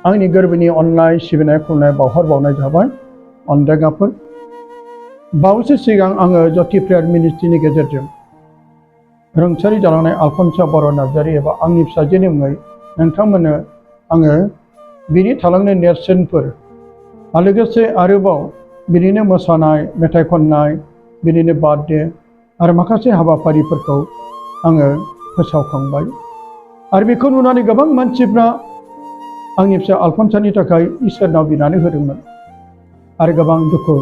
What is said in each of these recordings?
आंनि गोरबोनि अननाय सिबिनाय खुलुमनाय बावहरबावनाय जाबाय अनदाइगाफोर। बावैसो सिगां आङो ज्योति प्रेयार मिनिस्ट्रिनि गेजेरजों रुंसारि जालांनाय आलफनसा बर' नार्जारि एबा आंनि फिसाजोनि मुङै नोंथांमोननो आङो बिनि थालांनाय नेरसोनफोर आरो लोगोसे आरोबाव बिनिनो मोसानाय मेथाइ खननाय बिनिनो बार्थडे आरो माखासे हाबाफारिफोरखौ आङो फोसावखांबाय। आरो बेखौ नुनानै गोबां मानसिफ्रा आंनि फिसा आलफनसानि थाखाय इसोरनाव बिनानै होदोंमोन आरो गोबां दुखु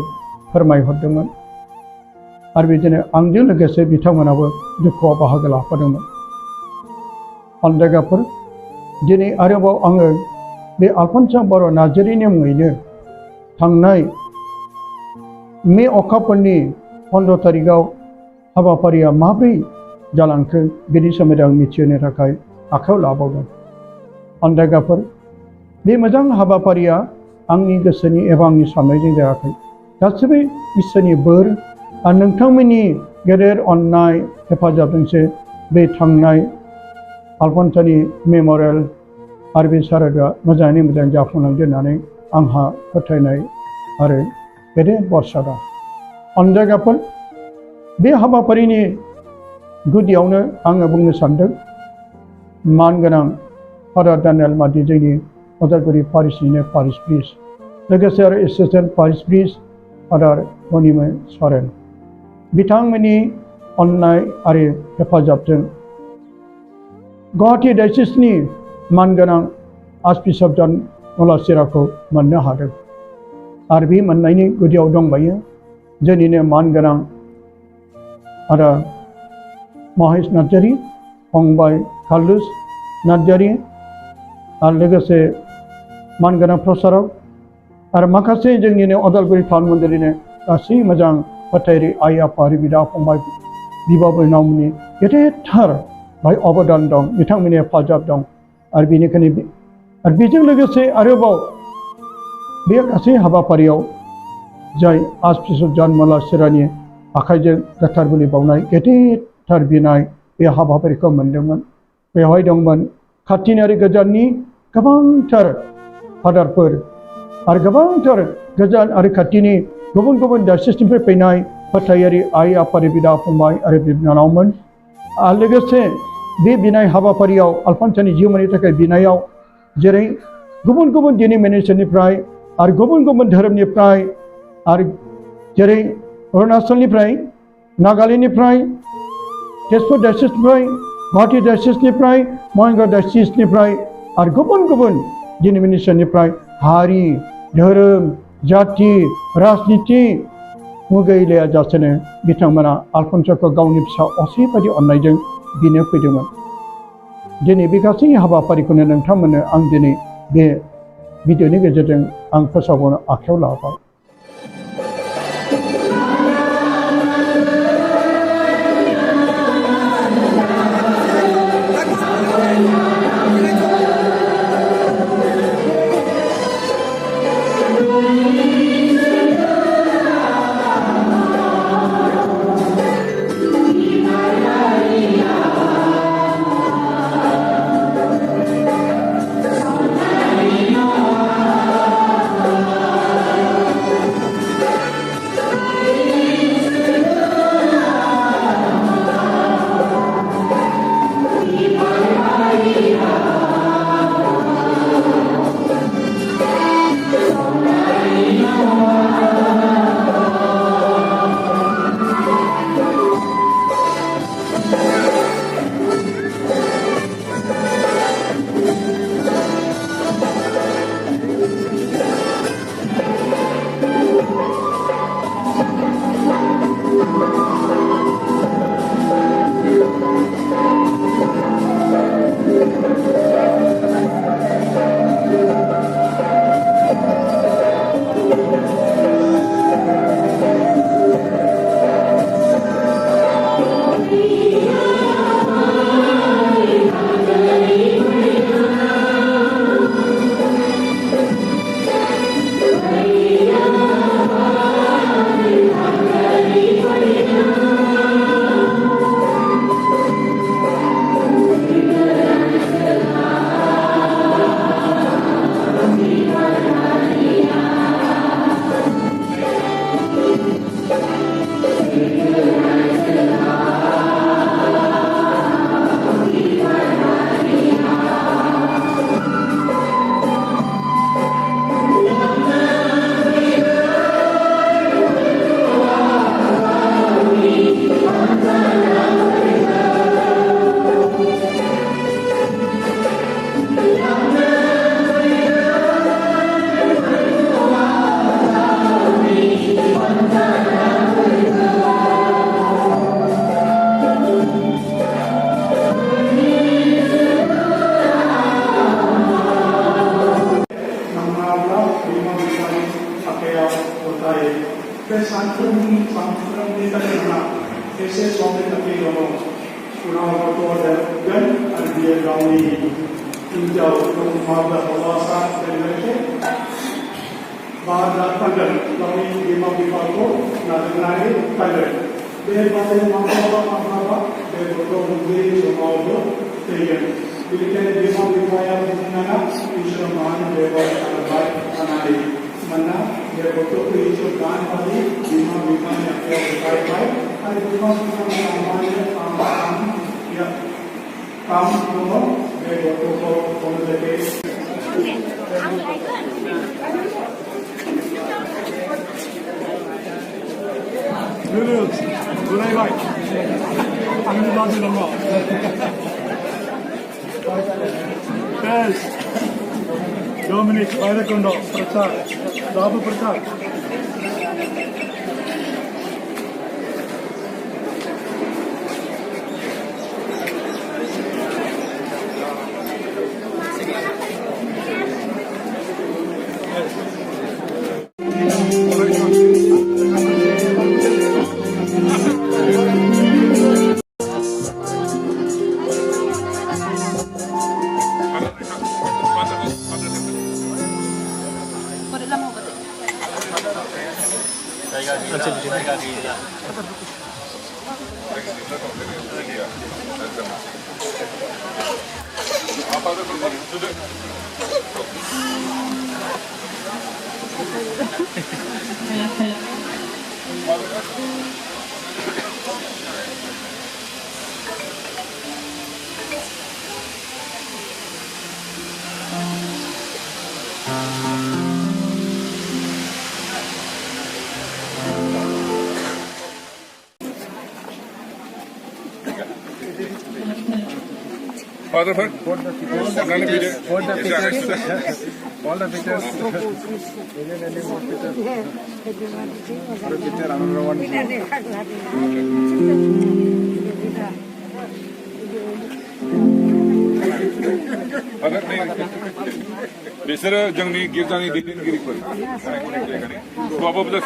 फोरमायहरदोंमोन। आरो बिदिनो आंजों लोगोसे बिथांमोनाबो दुखुआव बाहागो लाफादोंमोन। अनदाइगाफोर, दिनै आरोबाव आङो बे आलफनसा बर' नार्जारिनि मुङैनो थांनाय मे अखाफोरनि 15 तारिखआव हाबाफारिया माब्रै जालांखो बेनि सोमोन्दै आं मिथिहोनो थाखाय आखायाव लाबावदों। अनदाइगाफोर, बे मोजां हाबाफारिया आंनि गोसोनि एबा आंनि साननायजों जायाखै। गासैबो इसोरनि बोर आरो नोंथांमोननि गेदेर अननाय हेफाजाबजोंसो बे थांनाय आलफनसानि मेमरियेल आरो बे सारादुआ मोजाङै मोजां जाफुंलांदों होननानै आंहा फोथायनाय आरो गेदेर भरसा दं। अनदाइगाफोर, बे हाबाफारिनि गुदियावनो आङो बुंनो सानदों मानगोनां फादार दानियेल मादि जोंनि उदालगुरि पारिसनिनो पारिस प्रिस्ट, लोगोसे आरो एसिस्टेन्ट पारिस प्रिस्ट फादार मनिमय सरेन, बिथांमोननि अननाय आरो हेफाजाबजों गुवाहाटी डायसिसनि मानगोनां आर्चबिशप जन मलासिराखौ मोननो हादों। आरो बे मोननायनि गुदियाव दंबायो जोंनिनो मानगोनां आदा महेश नार्जारि, फंबाय काल्लुस नार्जारि आरो लोगोसे मानगोनां प्रसारक आरो माखासे जोंनिनो उदालगुरि टाउन मन्दिरनिनो गासै मोजां फोथायारि आइ आफा आरो बिदा फंबाय बिब' बिनानावमोननि गेदेरथार बाहाय अबदान दं, बिथांमोननि हेफाजाब दं। आरो बेनिखायनो आरो बेजों लोगोसे आरोबाव बे गासै हाबाफारियाव जाय आर्चबिशप जन मलासिरानि आखाइजों गोथार बोलि बावनाय गेदेरथार बिनाय बे हाबाफारिखौ मोनदोंमोन। बेवहाय दंमोन खाथिनि आरो गोजाननि गोबांथार फादारफोर आरो गोबांथार गोजान आरो खाथिनि गुबुन गुबुन डायसिसनिफ्राय फैनाय फोथायारि आइ आफानि बिदा फंबाय आरो बिनानावमोन। आरो लोगोसे बे बिनाय हाबाफारियाव आलफनसानि जिउमानि थाखाय बिनायाव जेरै गुबुन गुबुन डिनोमिनेसननिफ्राय आरो गुबुन गुबुन धोरोमनिफ्राय आरो जेरै अरुणाचलनिफ्राय, नागालेण्डनिफ्राय, तेजपुर डायसिसनिफ्राय, गुवाहाटी डायसिसनिफ्राय, महाराष्ट्र डायसिसनिफ्राय आरो गुबुन गुबुन डिनोमिनेसननिफ्राय हारि, धोरोम, जाति, राजनिति मुगैलाया जासेनो बिथांमोना आलफनसाखौ गावनि फिसा असे बायदि अननायजों बिनो फैदोंमोन। दिनै बे गासै हाबाफारिखौनो नोंथांमोननो आं दिनै बे भिडिअनि गेजेरजों आं फोसावनो आखायाव लाबाय। दङ उनाव गथ' देरगोन आरो बियो गावनि हिनजाव माब्ला हौवासा देरनायखौ बादा थांगोन गावनि बिमा बिफाखौ नाजानानै थांगोन बेबादिनो माब्लाबा बे गथ' उन्दै समावबो थैगोन बेनिखायनो बिमा बिफाया बुंनाङा इसोर मानो बेबायदि खालामबाय थानानै मानोना बे गथ'खौ इसोर दानबादि बिमा बिफानि आखायाव गथायबाय आरो बिमा बिफानि आमानो काम दङ बे गथ'खौ अनजाके बोरायबाय आंनि बाजै दङ Dominic Vairakondo Prasad Babu Prasad Father, hold the pictures. Hold the pictures. All the pictures. Picture another one. Father, बिसोर जोंनि गिर्जानि दैदेनगिरिफोर बाबा बुजा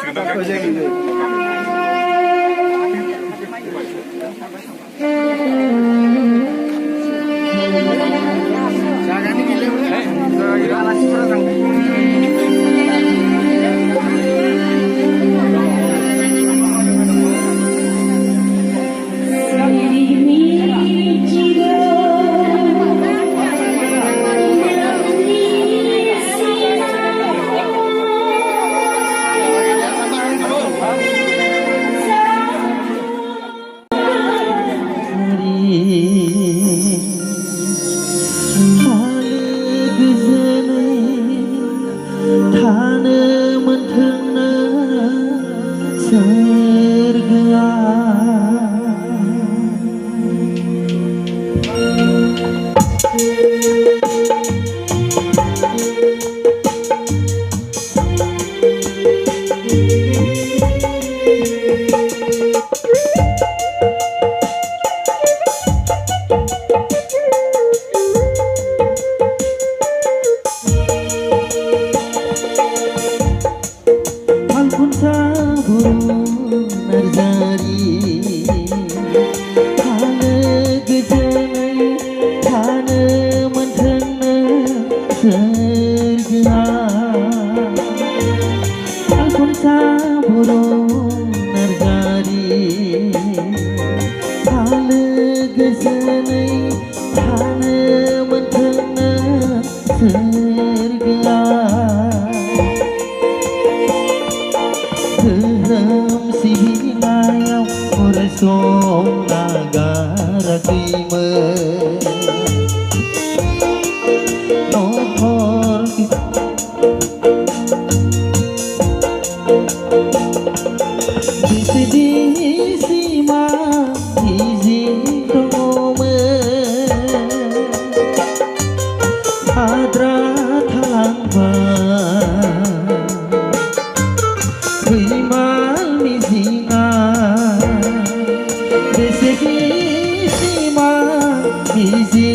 Easy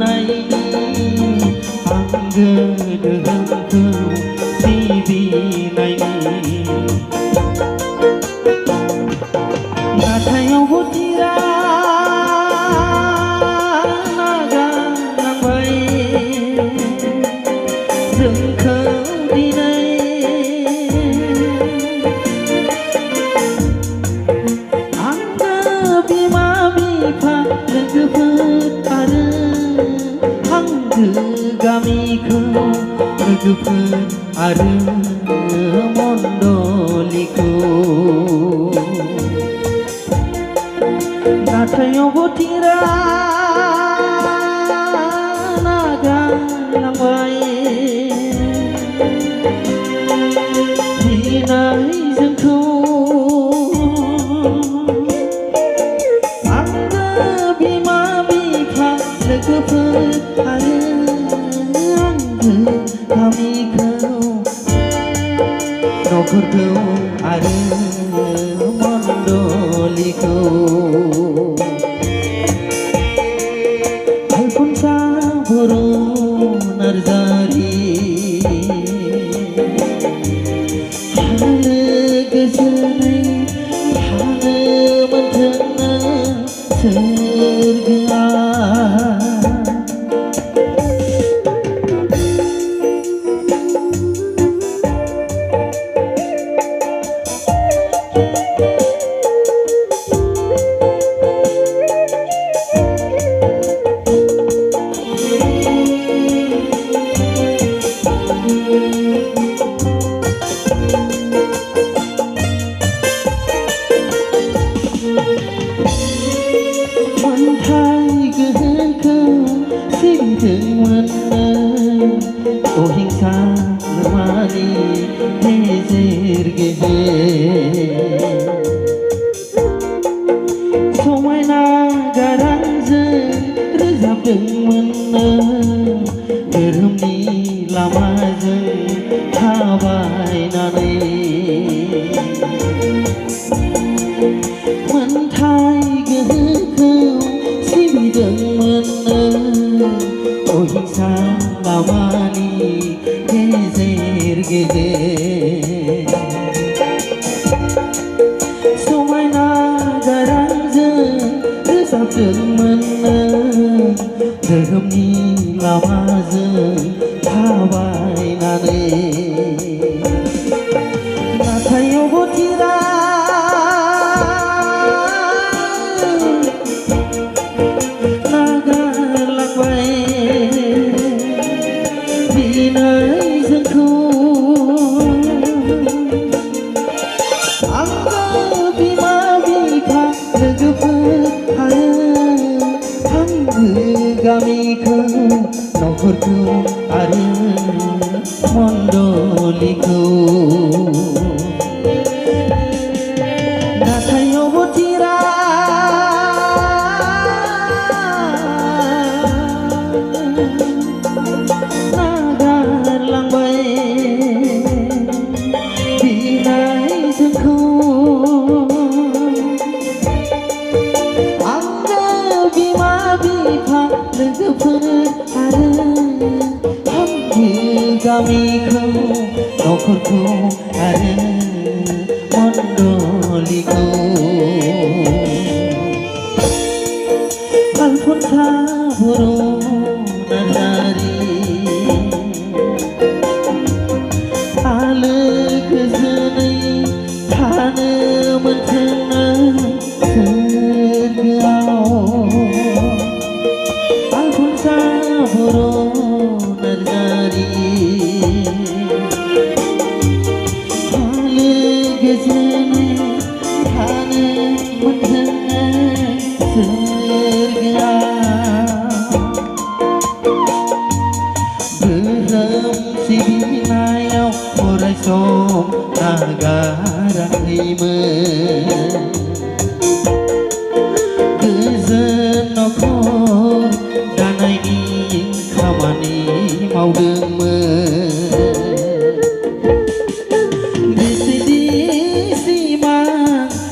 नायनि आंगो धोरोमखौ सिबिनायनि नाथाय अबथिरा नागारनांबाय जोंखौ दिनै आंगो बिमा बिफा लोगोफोर आरो आंगो गामिखौ लोगोफोर आरो मण्डलिखौ नाथाय अबथिरा नागारलांबाय दिनै जोंखौ आंगो बिमा बिफा लोगोफोर आरो आंगो गामिखौ न'खरखौ आरो मण्डलिखौ आलफनसा बर' नार्जारि हालो गोजोनै थानो मोनथोंनो सोरगोआ मोनथाय गोहोखौ सिबिदोंमोननो अहिंसा नोमानि गेजेर गेजेर समायना गारांजों रोजाबदोंमोननो धोरोमनि लामाजों थाबायनानै मोनथाय गोहोखौ सिबिदोंमोननो अहिंसा लामानि गेजेर गेजेर समायना गारांजों रोजाबदोंमोननो धोरोमनि लामाजों थाबायनानै नाथाय अबथिरा नागारलांबाय दिनै जोंखौ आंगो बिमा बिफा लोगोफोर आरो आंगो गामिखौ न'खरखौ आरो मण्डलिखौ नाथाय अबथिरा नागारलांबाय दिनै जोंखौ आंगो बिमा बिफा लोगोफोर आरो आंगो गामिखौ न'खरखौ आरो मण्डलिखौ आलफनसा बर' नार्जारि आलो गोजोनै थानो मोनथोंनो सोरगोआव आलफनसा बर' नार्जारि आलो गोजोनै थानो मोनथोंनो धोरोम सिबिनायाव अरायसम नागाराखैमोन गोजोन न'खर दानायनि खामानि मावदोंमोन बेसेदि सिमां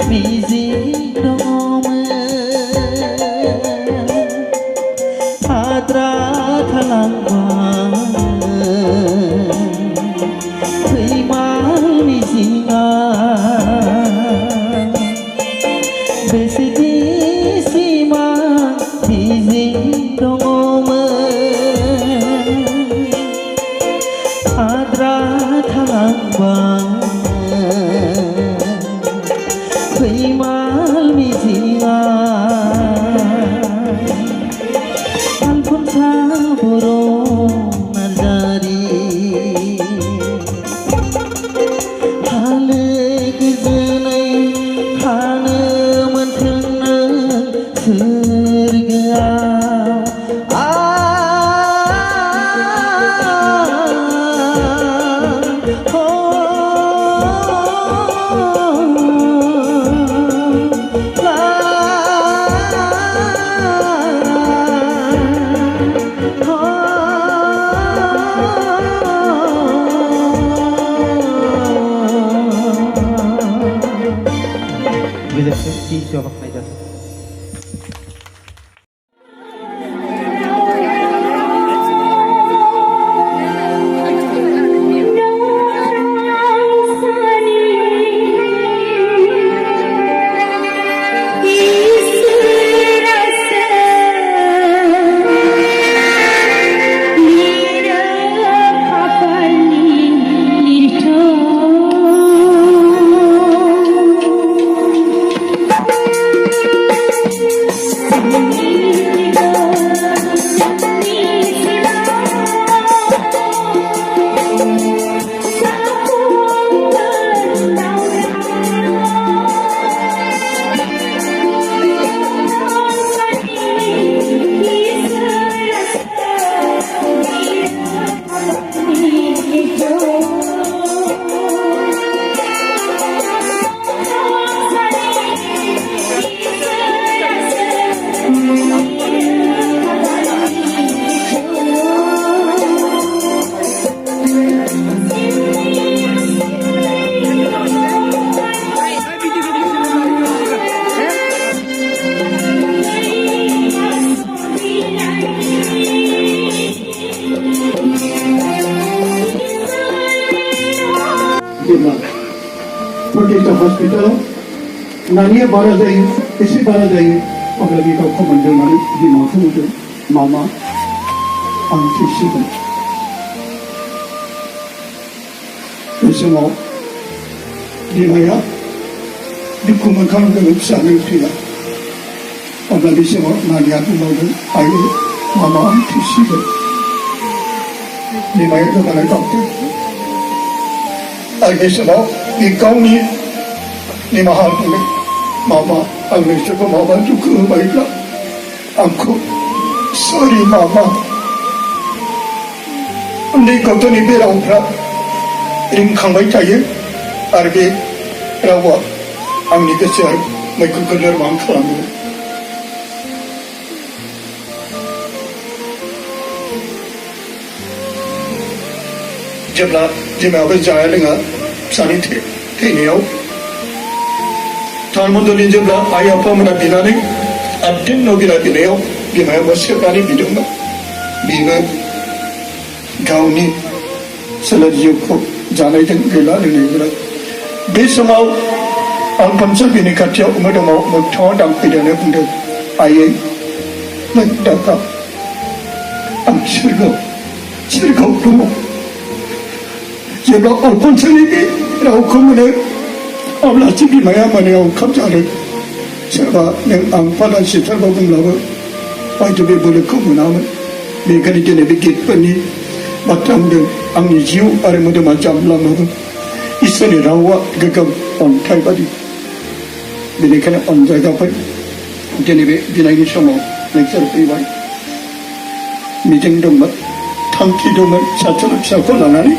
मिजिं दङमोन आद्रा फैमाल मिजिङा बेसेदि सिमां मिजिं दङमोन आद्रा थालांबाय फैमाल मिजिङा आलफनसा बर' नार्जारि हालो गोजोनै थानो मोनथोंनो सोरगोआव Bisa sih coba aja. Merdeka Hospital nanya bara जायो एसे बारा जायो अब्ला बे गावखौ मोनदोंनानै बिमाखौ नुदों मामा आं थैसिगोन बे समाव बिमाया दुखु मोनखांदों फिसानो थैया अब्ला बे समाव नानिया बुंबावदों आयु मामा आं थैसिगोन बिमाया गोबानाय गाबदों आरो बे समाव बे गावनि निमाहा होदों मामा आं नोंसोरखौ माबा दुखु होबायब्ला आंखौ सरि मामा उन्दै गथ'नि बे रावफ्रा रिंखांबाय थायो आरो बे रावा आंनि गोसोआव मैखुनखौ लोरबां खालामो जेब्ला बिमायाबो जाया लोङा फिसानि थैनायाव थारमन्दनि जेब्ला आइ आफामोना बिनानै आथिं नगिना बिनायाव बिमायाबो सेबनानै बिदोंमोन बिबो गावनि सोलेर जिउखौ जानायजों गैला लोंनायजों बे समाव आलफनसा बिनि खाथियाव मोदोमाव मोगथाङाव दांफैनानै बुंदों आयै नों दागाब आं सोरगोआव दङ जेब्ला आलफनसानि बे रावखौ मोनो अब्लासो बिमाया मोनायाव ओंखाम जादों सोरबा नों आं फाला सिथारबा बुंब्लाबो हयथ' बे बोलोखौ मोनामोन बेनिखायनो दिनै बे गितफोरनि बाथ्रा बुंदों आंनि जिउ आरो मोदोमा जामलांबाबो इसोरनि रावा गोगोम अन्थाइ बादि बेनिखायनो अनजायगाफोर दिनै बे बिनायनि समाव नोंसोर फैबाय मिजिं दंमोन थांखि दंमोन फिसाखौ लानानै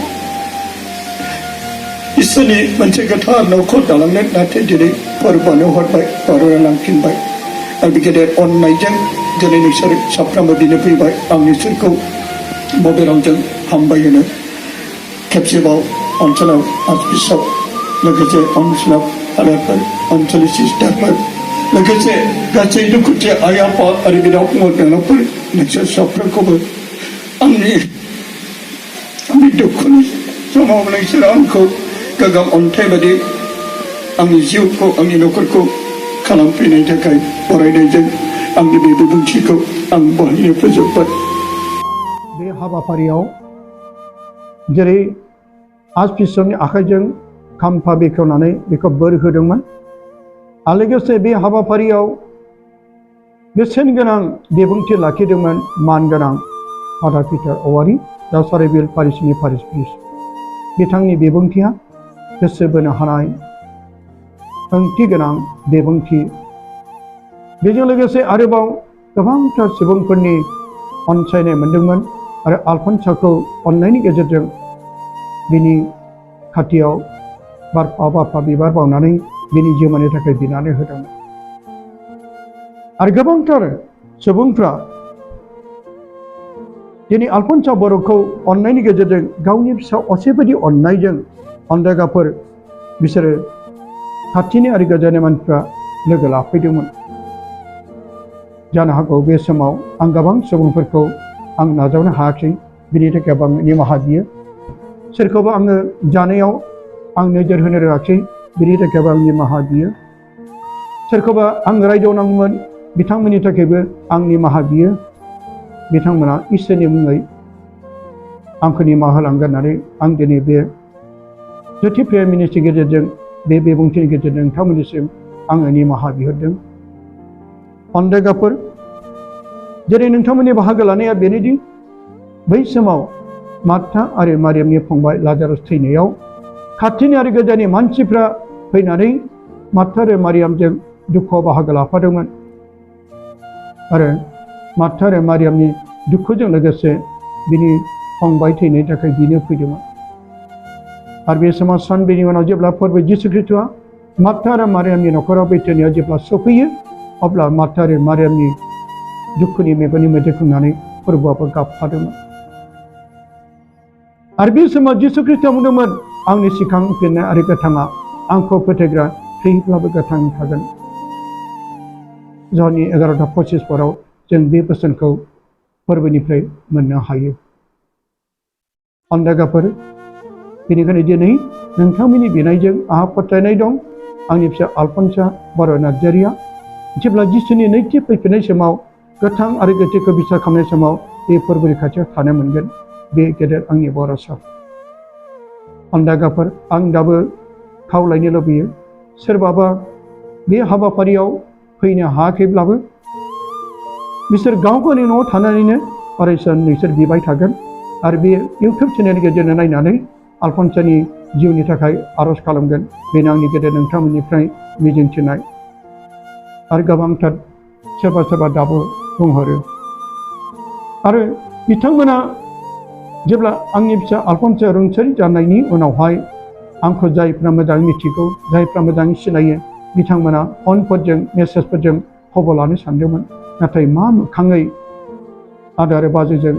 इसोरनि मोनसे गोथार न'खर दालांनो नाथाय दिनै फोरबोआनो हरबाय बार'ना लांफिनबाय आरो बे गेदेर अननायजों दिनै नोंसोर साफ्रोमबो बिनो फैबाय आं नोंसोरखौ बबे रावजों हामबाय होनो खेबसेबाव ओनसोलाव आर्चबिशप लोगोसे ओनसोलाव आलाफोर ओनसोलनि सिस्टारफोर लोगोसे गासै दुखुथिया आइ आफा आरो बिदा फंबाय बिनानावफोर नोंसोर साफ्रोमखौबो आंनि दुखुनि समाव नोंसोरो आंखौ गोगोम अन्थाइ बायदि आंनि जिउखौ आंनि न'खरखौ खालामफैनायनि थाखाय बरायनायजों आंनि बे बिबुंथिखौ आं बहायनो फोजोबबाय। बे हाबाफारियाव जेरै आर्चबिशपनि आखाइजों खाम्फा बेखेवनानै बेखौ बोर होदोंमोन आरो लोगोसे बे हाबाफारियाव बेसेन गोनां बिबुंथि लाखिदोंमोन मानगोनां फादार पिटार औवारि दा सारायबिल पारिसनि पारिस प्रिस्ट। बिथांनि बिबुंथिया गोसो बोनो हानाय ओंथि गोनां बिबुंथि। बेजों लोगोसे आरोबाव गोबांथार सुबुंफोरनि अनसायनाय मोन्दोंमोन आरो आलफन्साखौ अननायनि गेजेरजों बिनि खाथियाव बारफा बारफा बिबार बावनानै बिनि जिउमानि थाखाय बिनानै होदोंमोन। आरो गोबांथार सुबुंफ्रा दिनै आलफन्सा बर'खौ अननायनि गेजेरजों गावनि फिसा असेबायदि अननायजों अन्दागाफोर बिसोरो खाथिनि आरो गोजाननि मानसिफ्रा लोगो लाफैदोंमोन। जानो हागौ बे समाव आं गोबां सुबुंफोरखौ आं नाजावनो हायाखै, बिनि थाखाय आं निमाहा बियो। सोरखौबा आङो जानायाव आं नोजोर होनो रोङाखै, बिनि थाखायबो आं निमाहा बियो। सोरखौबा आं रायदावनांगौमोन, बिथांमोननि थाखायबो आं निमाहा बियो। बिथांमोना इसोरनि मुङै आंखौ निमाहा होलांगोन होननानै आं दिनै बे ज्योति प्रेयार मिनिस्ट्रिनि गेजेरजों बे बिबुंथिनि गेजेरजों नोंथांमोननिसिम आङो निमाहा बिहरदों। अन्दागाफोर जेरै नोंथांमोननि बाहागो लानाया बेनोदि बै समाव मार्था आरो मारियामनि फंबाय लाजारुस थैनायाव खाथिनि आरो गोजाननि मानसिफ्रा फैनानै मार्था आरो मारियामजों दुखुआव बाहागो लाफादोंमोन आरो मार्था आरो मारियामनि दुखुजों लोगोसे बिनि फंबाय थैनायनि थाखाय बिनो फैदोंमोन। आरो बे समाव सानब्रैनि उनाव जेब्ला फोरबो जिसु ख्रीष्टआ मार्था आरो मारियामनि न'खराव बेथानियाव जेब्ला सफैयो, अब्ला मार्था आरो मारियामनि दुखुनि मेगननि मोदै खुंनानै फोरबोआबो गाबफादोंमोन। आरो बे समाव जिसु ख्रीष्टआ बुंदोंमोन, आंनि सिगां फिननाय आरो गोथाङा आंखौ फोथायग्रा थैब्लाबो गोथां थागोन। जहननि 11:25 जों बे बोसोनखौ फोरबोनिफ्राय मोननो हायो। अन्दागाफोर बेनिखायनो दिनै नोंथांमोननि बिनायजों आंहा फोथायनाय दं, आंनि फिसा आलफन्सा बर' नार्जारिया जेब्ला जिसुनि नैथि फैफिननाय समाव गोथां आरो गोथैखौ बिसार खालामनाय समाव बे फोरबोनि खाथियाव थानो मोनगोन। बे गेदेर आंनि भरसा। अन्दागाफोर आं दाबो खावलायनो लुबैयो, सोरबाबा बे हाबाफारियाव फैनो हायाखैब्लाबो बिसोर गाव गावनि न'आव थानानैनो अरायसम नोंसोर बिबाय थागोन आरो बे इउटुब चेनेलनि गेजेरजों नायनानै आलफन्सानि जिउनि थाखाय आर'ज खालामगोन। बेनो आंनि गेदेर नोंथांमोननिफ्राय मिजिंथिनाय। आरो गोबांथार सोरबा दाबो बुंहरो। आरो बिथांमोना जेब्ला आंनि फिसा आलफन्सा रुंसारि जानायनि उनावहाय आंखौ जायफ्रा मोजाङै मिथिगौ, जायफ्रा मोजाङै सिनायो, बिथांमोना फनफोरजों मेसेजफोरजों खबर लानो सानदोंमोन। नाथाय मा मोखाङै आदा आरो बाजैजों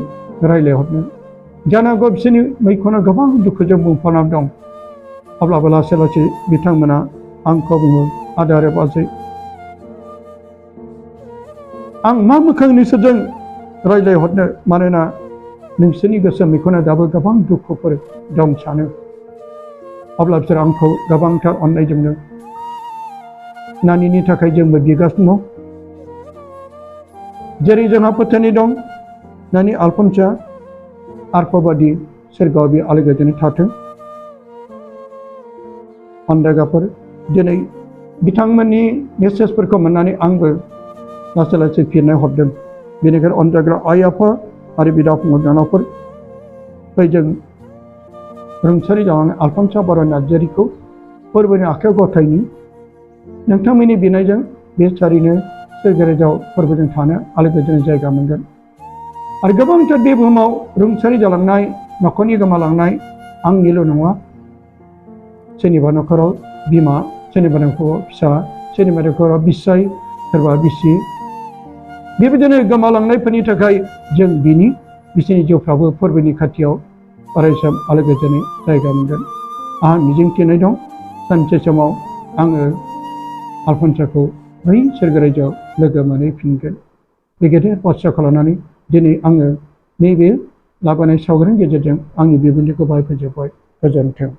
रायज्लायहरनो। जानो हागौ बिसोरनि मैखुना गोबां दुखुजों बुंफबनानै दं। अब्लाबो लासै लासै बिथांमोना आंखौ बुङो, आदा आरो बाजै आं मा मोखां नोंसोरजों रायज्लायहरनो, मानोना नोंसोरनि गोसो मैखुना दाबो गोबां दुखुफोर दं सानो। अब्ला बिसोर आंखौ गोबांथार अननायजोंनो नानिनि थाखाय जोंबो बिगासिनो दं। जेरै जोंहा फोथायनाय दं, नानि आलफन्सा आरफबादि सोरगोआव बे आलो गोजोनै थाथों। अन्दागाफोर दिनै बिथांमोननि मेसेजफोरखौ मोननानै आंबो लासै लासै फिननाय हरदों। बेनिखायनो अनजाग्रा आइ आफा आरो बिदा फंबाय बिनानावफोर, जों रुंसारि जालांनाय आलफन्सा बर' नार्जारिखौ फोरबोनि आखायाव गथायनि। नोंथांमोननि बिनायजों बे थारैनो सोरगोराव फोरबोजों थानो आलो गोजोनै जायगा मोनगोन। आरो गोबांथार बे बुहुमाव रुंसारि जालांनाय, न'खरनि गोमालांनाय आंनिल' नङा, सोरनिबा न'खराव बिमा, सोरनिबा न'खराव फिसा, सोरनिबा न'खराव बिसाय, सोरबा बिसि, बेबायदिनो गोमालांनायफोरनि थाखाय जों बिसोरनि जिउफ्राबो फोरबोनि खाथियाव अरायसम आलो गोजोनै जायगा मोनगोन। आंहा मिजिंथिनाय दं, सानसे समाव आङो आलफन्साखौ बै सोरगोरायजोआव लोगो मोनहैफिनगोन। बे गेदेर बाथ्राखौ लानानै दिनै आङो नैबे लाबोनाय सावगारिनि गेजेरजों आंनि बिबुंथिखौ बाहाय फोजोबबाय। गोजोन्थों।